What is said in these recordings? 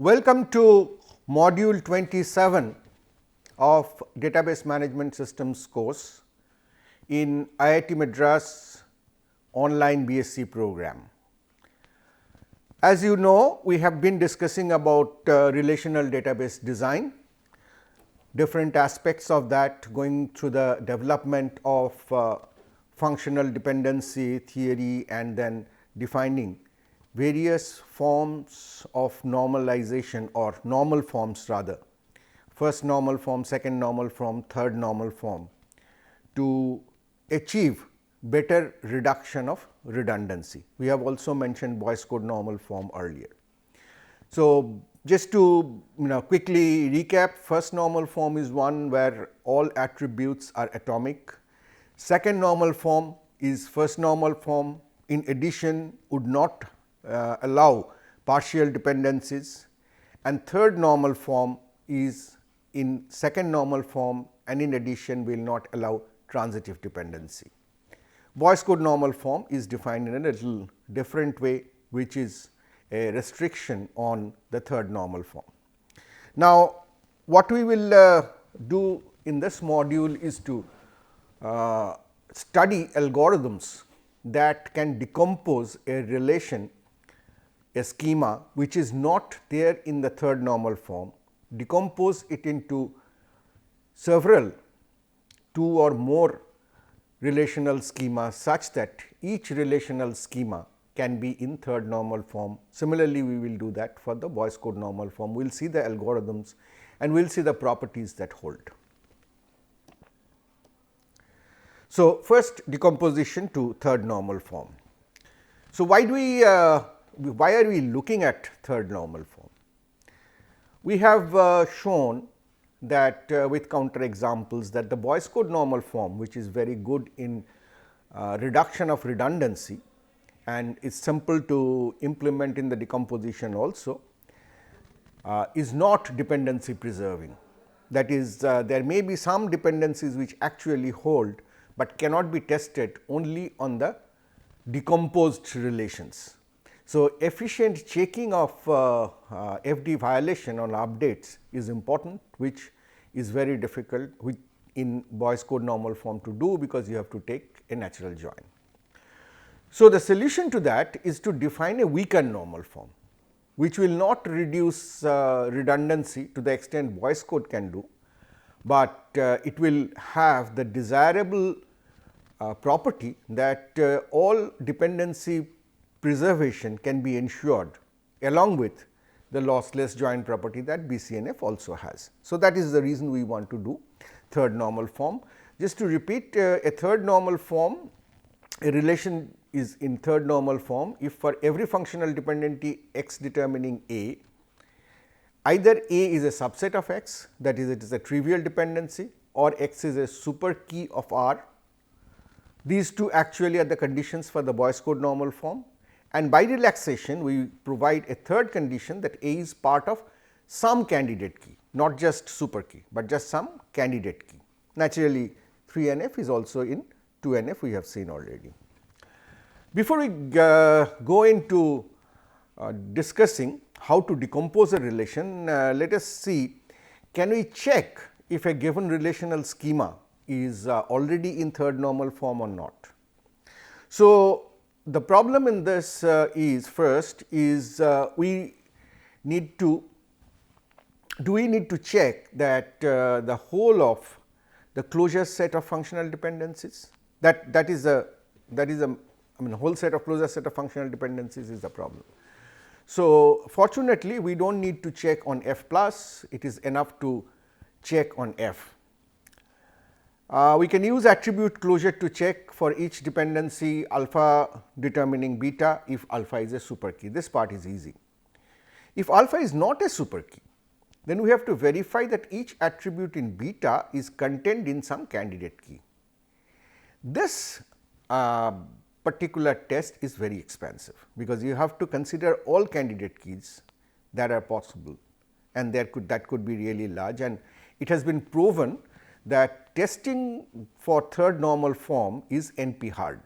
Welcome to module 27 of Database Management Systems course in IIT Madras online BSc program. As you know, we have been discussing about relational database design, different aspects of that, going through the development of functional dependency theory and then defining various forms of normalization or normal forms rather, first normal form, second normal form, third normal form, to achieve better reduction of redundancy. We have also mentioned Boyce code normal form earlier. So, just to quickly recap, first normal form is one where all attributes are atomic. Second normal form is first normal form, in addition would not allow partial dependencies, and third normal form is in second normal form and in addition will not allow transitive dependency. Boyce code normal form is defined in a little different way, which is a restriction on the third normal form. Now, what we will do in this module is to study algorithms that can decompose a relation, a schema which is not there in the third normal form, decompose it into several, two or more relational schemas such that each relational schema can be in third normal form. Similarly, we will do that for the Boyce code normal form. We will see the algorithms and we will see the properties that hold. So, first decomposition to third normal form. So, why are we looking at third normal form? We have shown that with counter examples that the Boyce code normal form, which is very good in reduction of redundancy and is simple to implement in the decomposition also, is not dependency preserving. That is, there may be some dependencies which actually hold, but cannot be tested only on the decomposed relations. So, efficient checking of FD violation on updates is important, which is very difficult in Boyce code normal form to do, because you have to take a natural join. So, the solution to that is to define a weaker normal form, which will not reduce redundancy to the extent Boyce code can do, but it will have the desirable property that all dependency preservation can be ensured along with the lossless join property that BCNF also has. So, that is the reason we want to do third normal form. Just to repeat, a third normal form, a relation is in third normal form if for every functional dependency x determining A, either A is a subset of x, that is, it is a trivial dependency, or x is a super key of R. These two actually are the conditions for the Boyce code normal form, and by relaxation we provide a third condition that A is part of some candidate key, not just super key, but just some candidate key. Naturally, 3NF is also in 2NF, we have seen already. Before we go into discussing how to decompose a relation, let us see, can we check if a given relational schema is already in third normal form or not. So, the problem in this is, first is we need to check that the whole of the closure set of functional dependencies, that is a whole set of closure set of functional dependencies is the problem. So, fortunately, we do not need to check on F plus, it is enough to check on F. We can use attribute closure to check for each dependency alpha determining beta if alpha is a super key. This part is easy. If alpha is not a super key, then we have to verify that each attribute in beta is contained in some candidate key. This particular test is very expensive, because you have to consider all candidate keys that are possible, and that could be really large, and it has been proven that testing for third normal form is NP hard.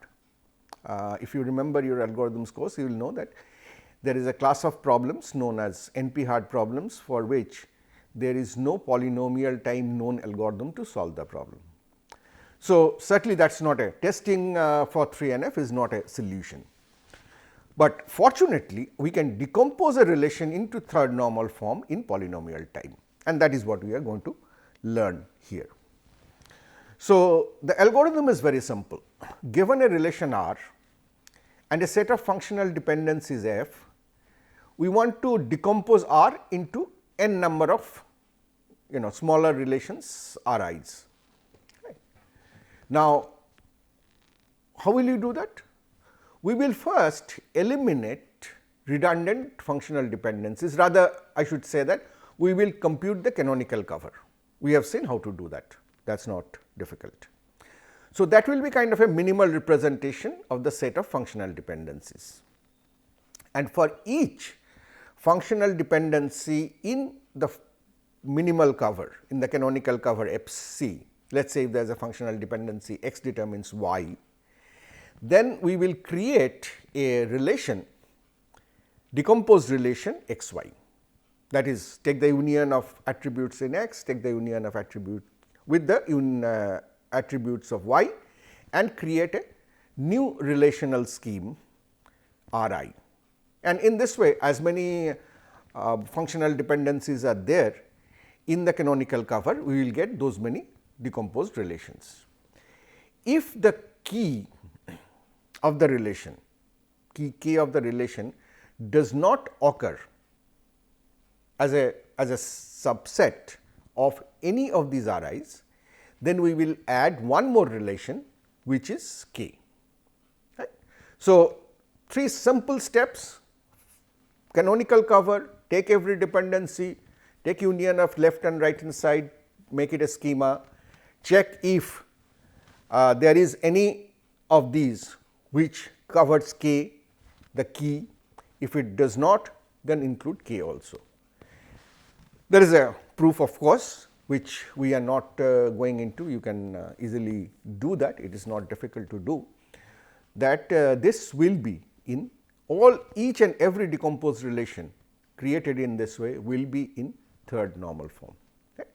If you remember your algorithms course, you will know that there is a class of problems known as NP-hard problems, for which there is no polynomial time known algorithm to solve the problem. So, certainly that is not a testing for 3NF is not a solution, but fortunately we can decompose a relation into third normal form in polynomial time, and that is what we are going to learn here. So, the algorithm is very simple. Given a relation R and a set of functional dependencies F, we want to decompose R into n number of smaller relations Ri's. Right. Now, how will you do that? We will first eliminate redundant functional dependencies, rather I should say that we will compute the canonical cover. We have seen how to do that, that is not difficult. So, that will be kind of a minimal representation of the set of functional dependencies, and for each functional dependency in the minimal cover, in the canonical cover FC, let us say if there is a functional dependency x determines y, then we will create a relation, decomposed relation x y, that is take the union of attributes in x, take the union of attribute with the attributes of y and create a new relational scheme Ri. And in this way, as many functional dependencies are there in the canonical cover, we will get those many decomposed relations. If the key of the relation, key k of the relation does not occur as a subset of any of these Ri's, then we will add one more relation which is k. Right. So, three simple steps: canonical cover, take every dependency, take union of left and right hand side, make it a schema, check if there is any of these which covers k, the key. If it does not, then include k also. There is a proof, of course, which we are not going into. You can easily do that, it is not difficult to do, that this will be in each and every decomposed relation created in this way will be in third normal form. Okay.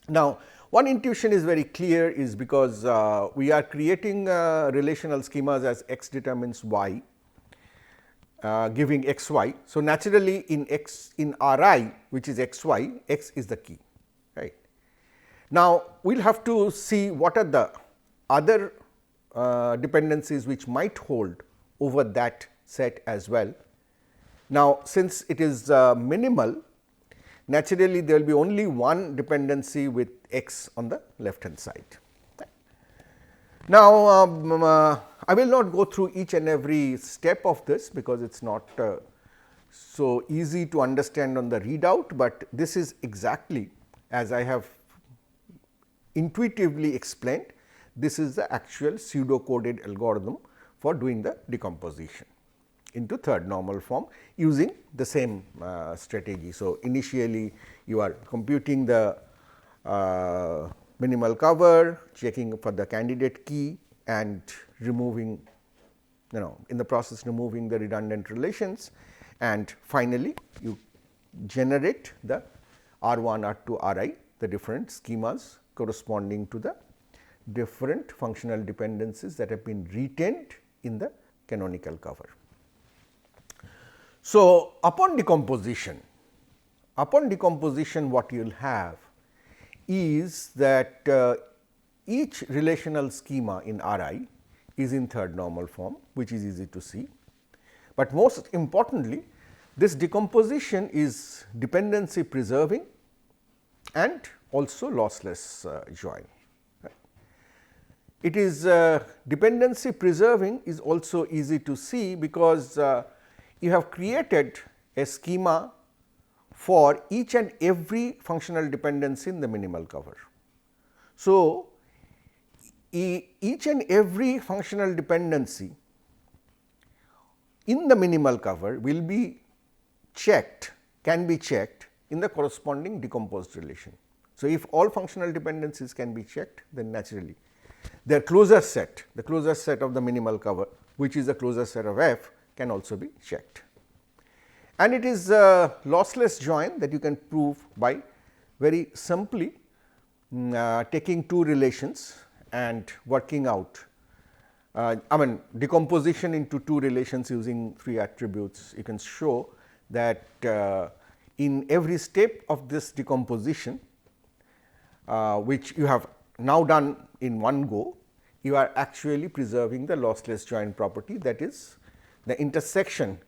Now, one intuition is very clear, is because we are creating relational schemas as x determines y, giving x y. So, naturally in Ri, which is x y, x is the key, right. Now, we will have to see what are the other dependencies which might hold over that set as well. Now, since it is minimal, naturally there will be only one dependency with x on the left hand side. Now, I will not go through each and every step of this, because it is not so easy to understand on the readout, but this is exactly as I have intuitively explained. This is the actual pseudo coded algorithm for doing the decomposition into third normal form using the same strategy. So, initially you are computing the minimal cover, checking for the candidate key and removing, in the process removing the redundant relations, and finally you generate the R1, R2, Ri, the different schemas corresponding to the different functional dependencies that have been retained in the canonical cover. So, upon decomposition what you will have is that each relational schema in Ri is in third normal form, which is easy to see, but most importantly this decomposition is dependency preserving and also lossless join. It is dependency preserving is also easy to see, because you have created a schema for each and every functional dependency in the minimal cover. So, each and every functional dependency in the minimal cover will be checked, can be checked in the corresponding decomposed relation. So, if all functional dependencies can be checked, then naturally their closure set, the closure set of the minimal cover, which is the closure set of F, can also be checked. and it is a lossless join that you can prove by very simply taking two relations and working out decomposition into two relations using three attributes. You can show that in every step of this decomposition, which you have now done in one go, you are actually preserving the lossless join property, that is the intersection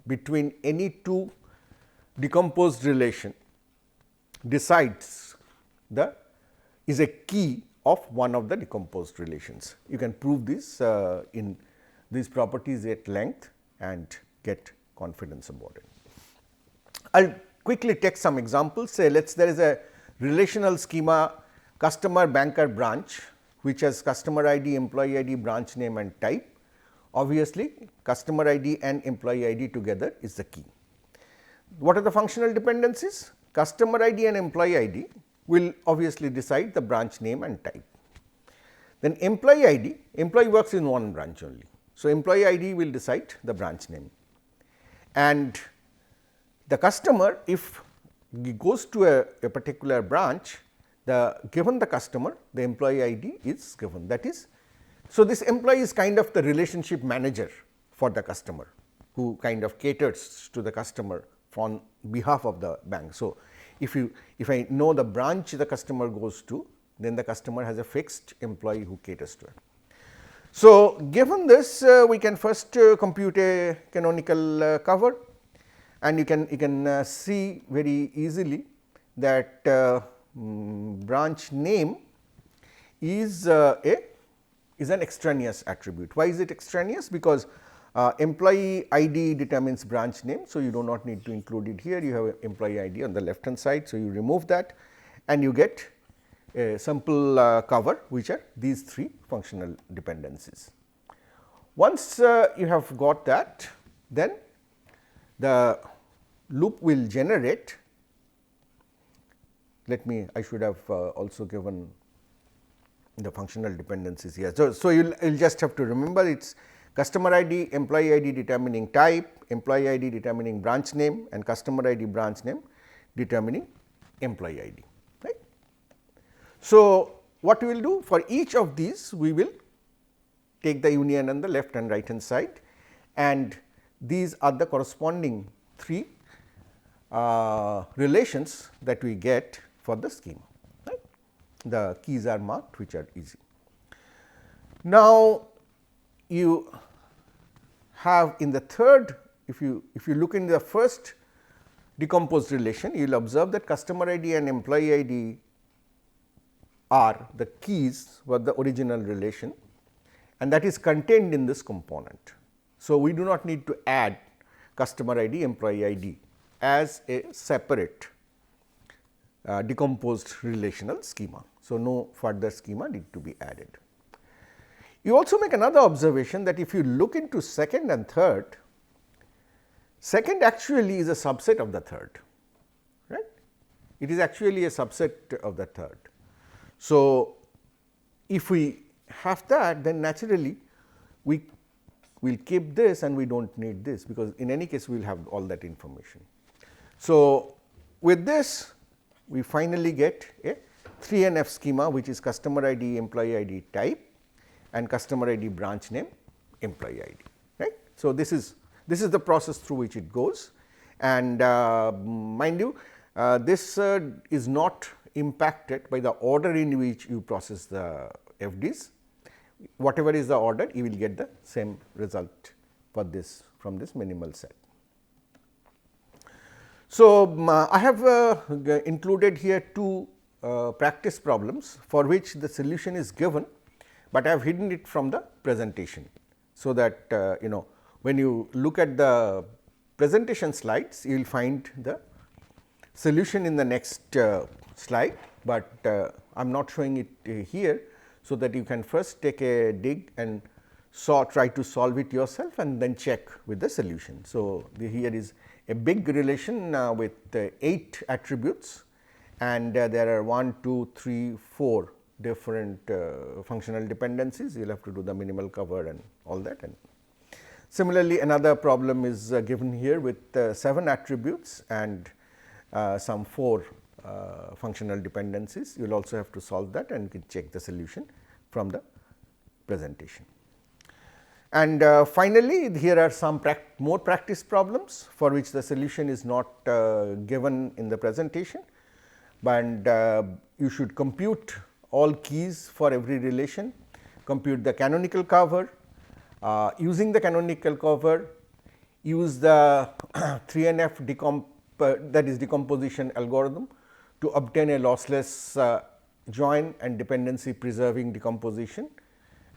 between any two decomposed relation decides is a key of one of the decomposed relations. You can prove this in these properties at length and get confidence about it. I will quickly take some examples. Say there is a relational schema customer banker branch which has customer ID, employee ID, branch name and type. Obviously, customer ID and employee ID together is the key. What are the functional dependencies? Customer ID and employee ID will obviously decide the branch name and type. Then employee ID, employee works in one branch only. So, employee ID will decide the branch name, and the customer, if he goes to a particular branch, given the customer, the employee ID is given, that is. So, this employee is kind of the relationship manager for the customer, who kind of caters to the customer on behalf of the bank. So, if I know the branch the customer goes to, then the customer has a fixed employee who caters to it. So, given this, we can first compute a canonical cover, and you can see very easily that branch name is an extraneous attribute. Why is it extraneous? Because employee ID determines branch name. So, you do not need to include it here, you have employee ID on the left hand side. So, you remove that and you get a simple cover, which are these three functional dependencies. Once you have got that, then the loop will generate. I should have also given the functional dependencies here. So, you will just have to remember it is customer ID, employee ID determining type, employee ID determining branch name, and customer ID branch name determining employee ID. Right. So, what we will do for each of these, we will take the union on the left and right hand side, and these are the corresponding three relations that we get for the schema. Right. The keys are marked, which are easy. Now, you have in the third, if you look in the first decomposed relation, you will observe that customer ID and employee ID are the keys for the original relation, and that is contained in this component. So, we do not need to add customer ID, employee ID as a separate decomposed relational schema. So, no further schema need to be added. You also make another observation that if you look into second and third, second actually is a subset of the third, right. It is actually a subset of the third. So, if we have that, then naturally we will keep this and we do not need this, because in any case we will have all that information. So, with this we finally get a 3NF schema, which is customer ID, employee ID type, and customer ID branch name, employee ID, right. So, this is the process through which it goes, and mind you, this is not impacted by the order in which you process the FDs. Whatever is the order, you will get the same result for this from this minimal set. So, I have included here two practice problems for which the solution is given, but I have hidden it from the presentation. So, that when you look at the presentation slides, you will find the solution in the next slide, but I am not showing it here. So, that you can first take a dig and try to solve it yourself and then check with the solution. So, here is a big relation with 8 attributes, and there are 1, 2, 3, 4 different functional dependencies. You will have to do the minimal cover and all that, and Similarly, another problem is given here with 7 attributes and some 4 functional dependencies. You will also have to solve that and you can check the solution from the presentation. And finally, here are some more practice problems for which the solution is not given in the presentation, but you should compute all keys for every relation, compute the canonical cover, using the canonical cover, use the 3NF that is decomposition algorithm to obtain a lossless join and dependency preserving decomposition.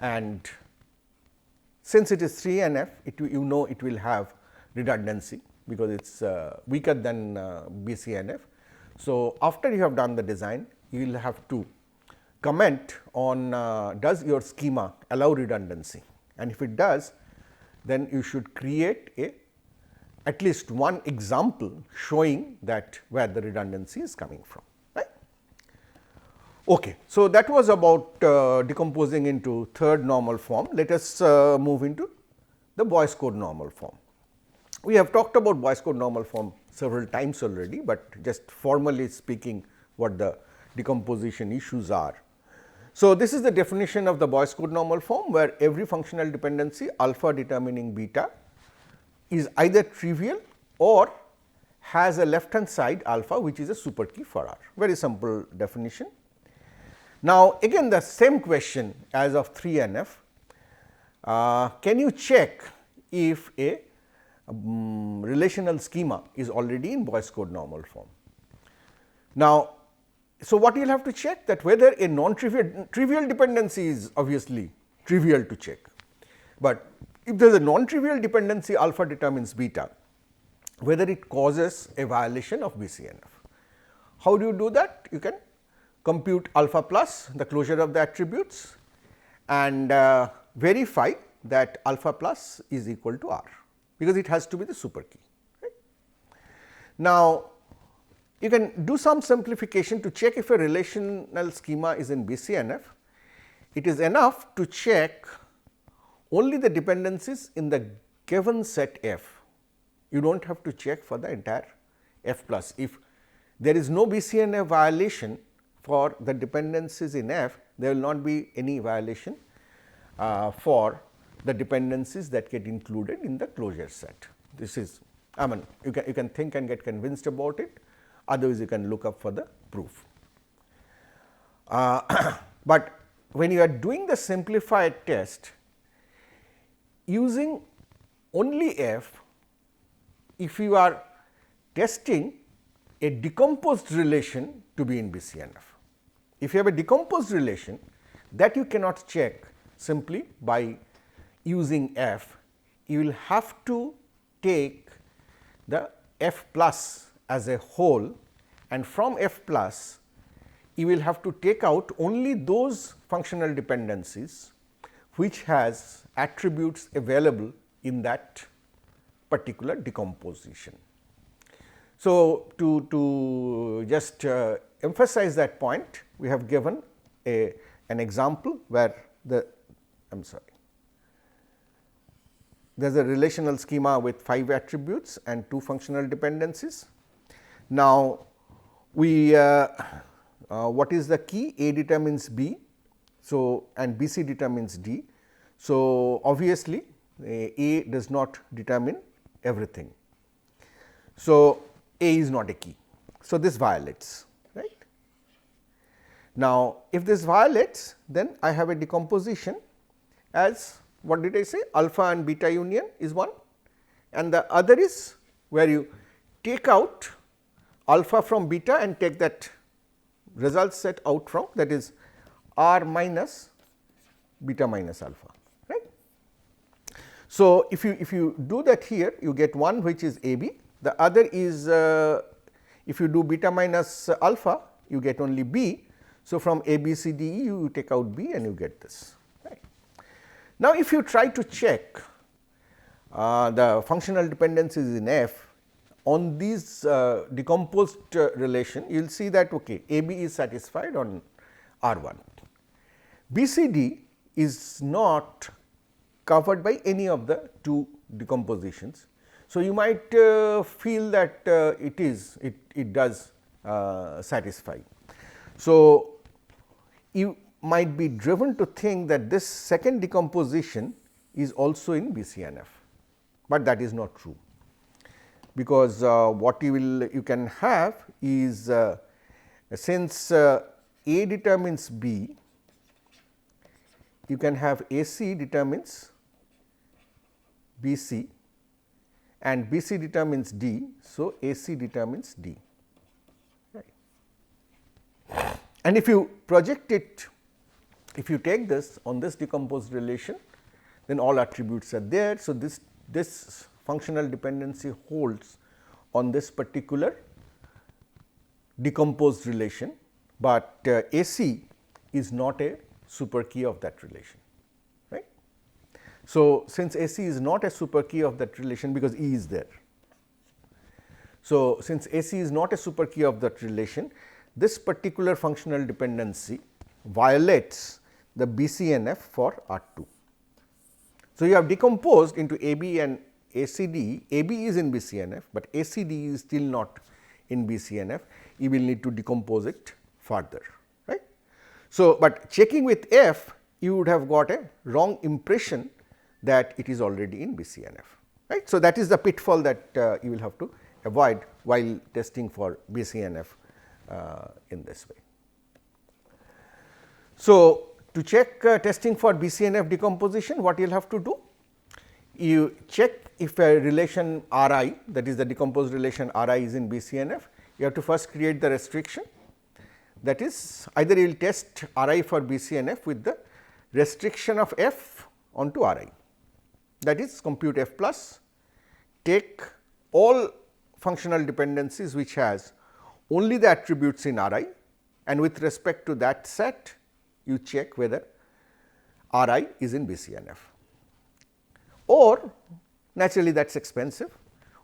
And since it is 3NF, you know it will have redundancy because it is weaker than BCNF. So, after you have done the design, you will have to comment on does your schema allow redundancy, and if it does, then you should create at least one example showing that where the redundancy is coming from. Right? Okay. So, that was about decomposing into third normal form. Let us move into the Boyce code normal form. We have talked about Boyce code normal form several times already, but just formally speaking what the decomposition issues are. So, this is the definition of the Boyce code normal form, where every functional dependency alpha determining beta is either trivial or has a left hand side alpha, which is a super key for R. Very simple definition. Now, again the same question as of 3NF, can you check if a relational schema is already in Boyce code normal form? Now, so what you will have to check that whether a trivial dependency is obviously trivial to check, but if there is a non-trivial dependency alpha determines beta, whether it causes a violation of BCNF. How do you do that? You can compute alpha plus the closure of the attributes and verify that alpha plus is equal to R, because it has to be the super key. Right? Now, you can do some simplification to check if a relational schema is in BCNF. It is enough to check only the dependencies in the given set F. You do not have to check for the entire F plus. If there is no BCNF violation for the dependencies in F, there will not be any violation for the dependencies that get included in the closure set. This is, I mean, you can think and get convinced about it, otherwise you can look up for the proof. But when you are doing the simplified test using only F, if you are testing a decomposed relation to be in BCNF. If you have a decomposed relation, that you cannot check simply by using F, you will have to take the F plus as a whole, and from F plus you will have to take out only those functional dependencies which has attributes available in that particular decomposition. So, to just emphasize that point, we have given an example where there is a relational schema with 5 attributes and 2 functional dependencies. Now, we what is the key? A determines B, so and BC determines D. So, obviously, A does not determine everything. So, A is not a key. So, this violates, right. Now, if this violates, then I have a decomposition as what did I say, alpha and beta union is one, and the other is where you take out alpha from beta and take that result set out from, that is R minus beta minus alpha, right. So, if you do that here, you get one which is A B, the other is if you do beta minus alpha, you get only B. So, from A B C D E you take out B and you get this, right. Now, if you try to check the functional dependencies in F on these decomposed relation, you will see that okay, A B is satisfied on R 1. B C D is not covered by any of the 2 decompositions. So, you might feel that it does satisfy. So, you might be driven to think that this second decomposition is also in BCNF, but that is not true, because what you can have is since A determines B, you can have AC determines BC and BC determines D. So, AC determines D, right. And if you project it, if you take this on this decomposed relation, then all attributes are there. So, this functional dependency holds on this particular decomposed relation, but AC is not a super key of that relation, right. So, since AC is not a super key of that relation, because E is there. So, since AC is not a super key of that relation, this particular functional dependency violates the BCNF for R2. So, you have decomposed into AB and ACD. AB is in BCNF, but ACD is still not in BCNF. You will need to decompose it further, right. So, but checking with F, you would have got a wrong impression that it is already in BCNF, right. So, that is the pitfall that you will have to avoid while testing for BCNF in this way. So, to check testing for BCNF decomposition, what you will have to do? You check if a relation R I, that is the decomposed relation R I, is in BCNF. You have to first create the restriction, that is either you will test R I for BCNF with the restriction of F onto R I, that is compute F plus, take all functional dependencies which has only the attributes in R I, and with respect to that set you check whether R I is in BCNF, or naturally that is expensive,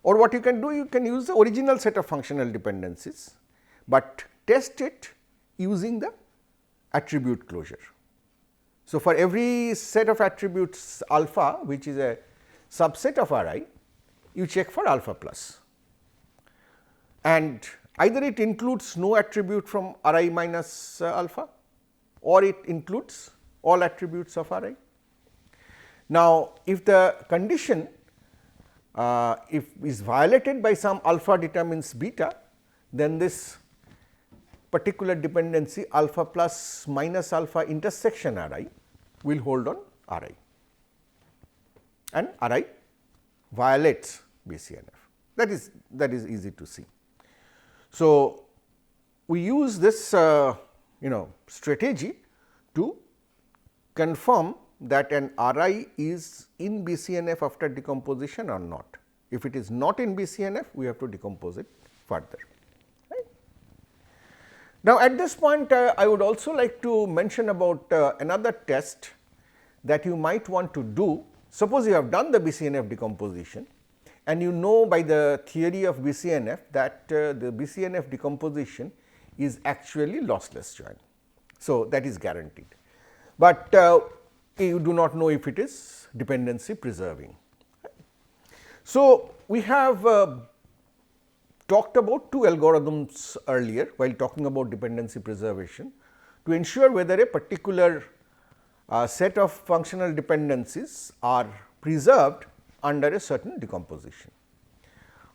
or what you can do, you can use the original set of functional dependencies, but test it using the attribute closure. So, for every set of attributes alpha, which is a subset of R I, you check for alpha plus, and either it includes no attribute from R I minus alpha, or it includes all attributes of R I. Now, if the condition if is violated by some alpha determines beta, then this particular dependency alpha plus minus alpha intersection R I will hold on R I, and R I violates BCNF. That is easy to see. So, we use this strategy to confirm that an R I is in BCNF after decomposition or not. If it is not in BCNF, we have to decompose it further. Right. Now, at this point I would also like to mention about another test that you might want to do. Suppose you have done the BCNF decomposition and you know by the theory of BCNF that the BCNF decomposition is actually lossless join. So, that is guaranteed, but you do not know if it is dependency preserving. So, we have talked about two algorithms earlier while talking about dependency preservation to ensure whether a particular set of functional dependencies are preserved under a certain decomposition.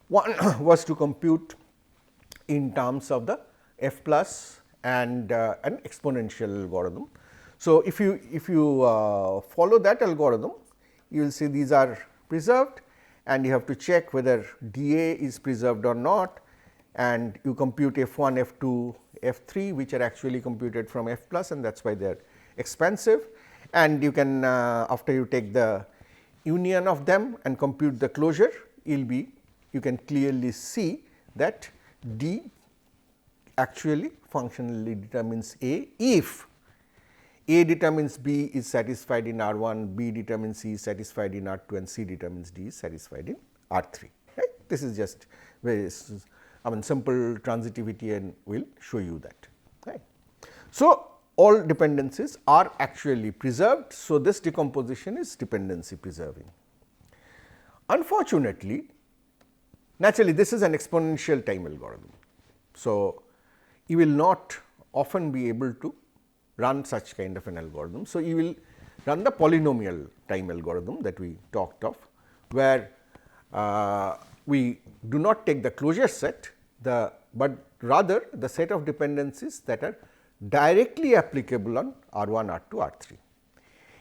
One was to compute in terms of the F plus and an exponential algorithm. So, if you follow that algorithm, you will see these are preserved, and you have to check whether dA is preserved or not, and you compute F1, F2, F3, which are actually computed from F plus, and that is why they are expensive. And you can after you take the union of them and compute the closure, you can clearly see that D actually functionally determines A if A determines B is satisfied in R1, B determines C is satisfied in R2, and C determines D is satisfied in R3. Right? This is just very simple transitivity, and will show you that. Right? So, all dependencies are actually preserved. So, this decomposition is dependency preserving. Unfortunately, naturally this is an exponential time algorithm. So, you will not often be able to run such kind of an algorithm. So, you will run the polynomial time algorithm that we talked of, where we do not take the closure set, but rather the set of dependencies that are directly applicable on R1, R2, R3.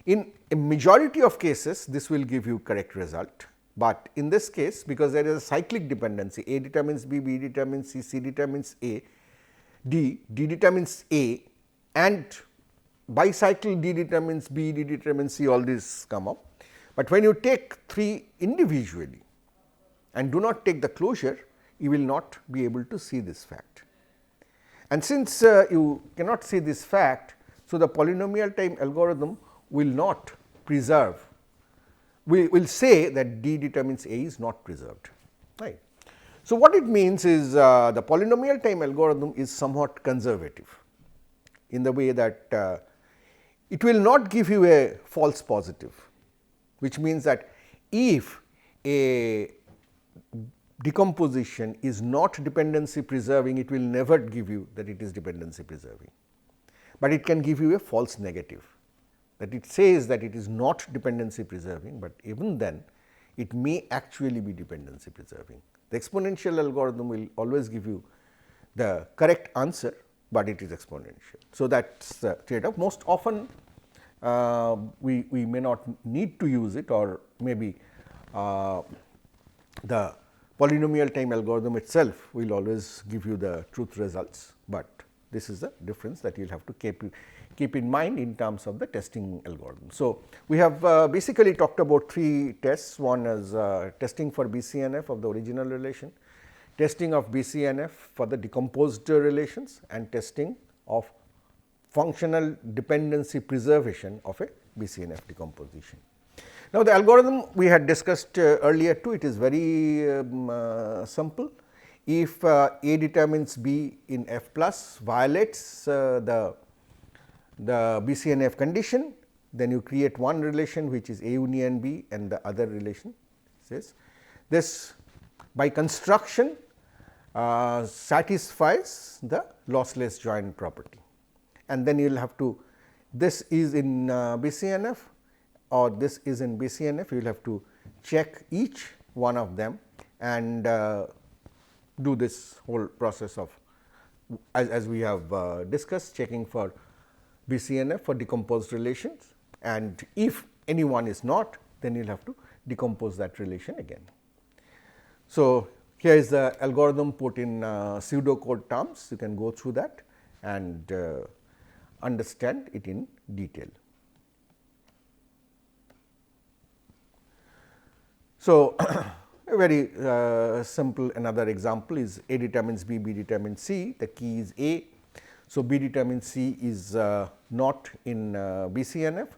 In a majority of cases, this will give you correct result, but in this case, because there is a cyclic dependency, A determines B, B determines C, C determines A, D determines A, and bicycle D determines B, D determines C, all these come up. But when you take 3 individually and do not take the closure, you will not be able to see this fact. And since you cannot see this fact, so the polynomial time algorithm will not preserve, we will say that D determines A is not preserved, right. So, what it means is the polynomial time algorithm is somewhat conservative in the way that it will not give you a false positive, which means that if a decomposition is not dependency preserving, it will never give you that it is dependency preserving, but it can give you a false negative, that it says that it is not dependency preserving, but even then it may actually be dependency preserving. The exponential algorithm will always give you the correct answer, but it is exponential. So, that is the trade-off. Most often we may not need to use it, or maybe the polynomial time algorithm itself will always give you the truth results, but this is the difference that you will have to keep in mind in terms of the testing algorithm. So, we have basically talked about 3 tests. One is testing for BCNF of the original relation, testing of BCNF for the decomposed relations, and testing of functional dependency preservation of a BCNF decomposition. Now, the algorithm we had discussed earlier too, it is very simple. If A determines B in F plus violates the BCNF condition, then you create one relation which is A union B, and the other relation says this by construction satisfies the lossless join property, and then you will have to, this is in BCNF or this is in BCNF, you will have to check each one of them and do this whole process of, as we have discussed, checking for BCNF for decomposed relations, and if any one is not, then you will have to decompose that relation again. So, here is the algorithm put in pseudocode terms, you can go through that and understand it in detail. So, a very simple another example is A determines B, B determines C, the key is A. So, B determines C is not in BCNF.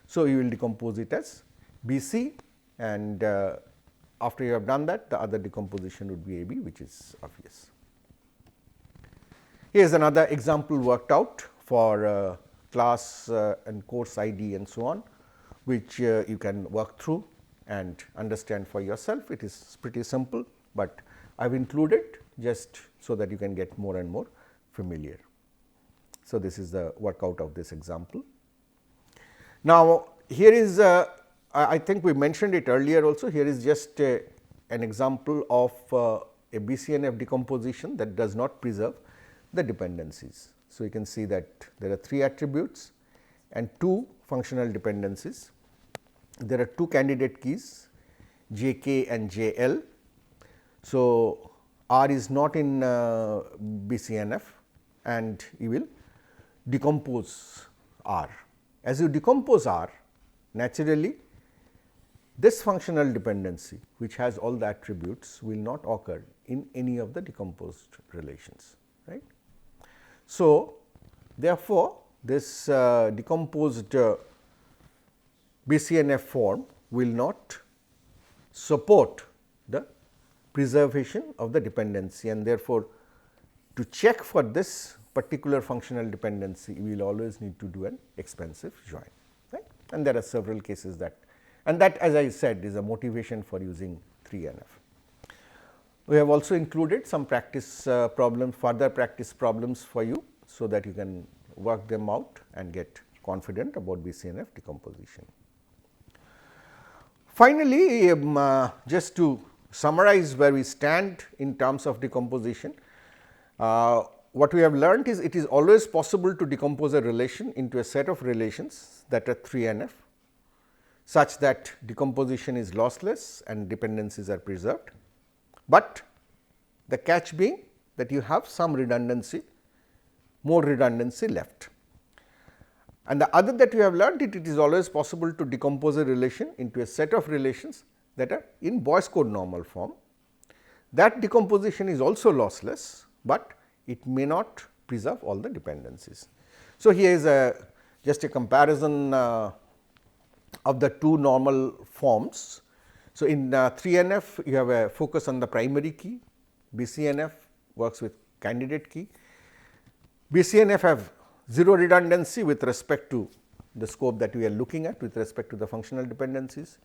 So, you will decompose it as BC, and after you have done that, the other decomposition would be AB, which is obvious. Here is another example worked out for class and course ID and so on, which you can work through and understand for yourself. It is pretty simple, but I have included just so that you can get more and more familiar. So, this is the workout of this example. Now, here is I think we mentioned it earlier also, here is just an example of a BCNF decomposition that does not preserve the dependencies. So, you can see that there are 3 attributes and 2 functional dependencies. There are 2 candidate keys J k and J L. So, R is not in BCNF, and you will decompose R. As you decompose R, naturally this functional dependency, which has all the attributes, will not occur in any of the decomposed relations, right. So, therefore, this decomposed BCNF form will not support the preservation of the dependency, and therefore, to check for this particular functional dependency, we will always need to do an expensive join, right. And there are several cases that and that, as I said, is a motivation for using 3NF. We have also included some practice problems, further practice problems for you, so that you can work them out and get confident about BCNF decomposition. Finally, just to summarize where we stand in terms of decomposition, what we have learned is it is always possible to decompose a relation into a set of relations that are 3NF, such that decomposition is lossless and dependencies are preserved, but the catch being that you have some redundancy, more redundancy left. And the other that we have learned, it is always possible to decompose a relation into a set of relations that are in Boyce code normal form. That decomposition is also lossless, but it may not preserve all the dependencies. So, here is just a comparison of the two normal forms. So, in 3NF you have a focus on the primary key, BCNF works with candidate key. BCNF have 0 redundancy with respect to the scope that we are looking at with respect to the functional dependencies,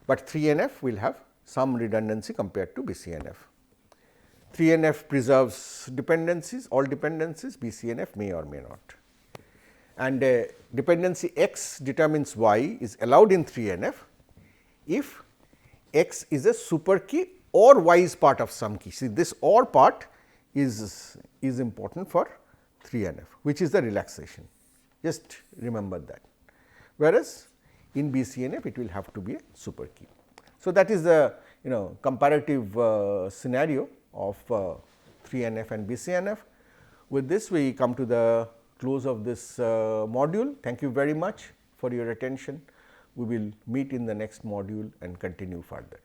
but 3NF will have some redundancy compared to BCNF. 3NF preserves dependencies, all dependencies, BCNF may or may not. And dependency X determines Y is allowed in 3NF if X is a super key or Y is part of some key. See, this OR part is important for 3NF, which is the relaxation, just remember that, whereas in BCNF it will have to be a super key. So, that is the comparative scenario of 3NF and BCNF. With this, we come to the close of this module. Thank you very much for your attention. We will meet in the next module and continue further.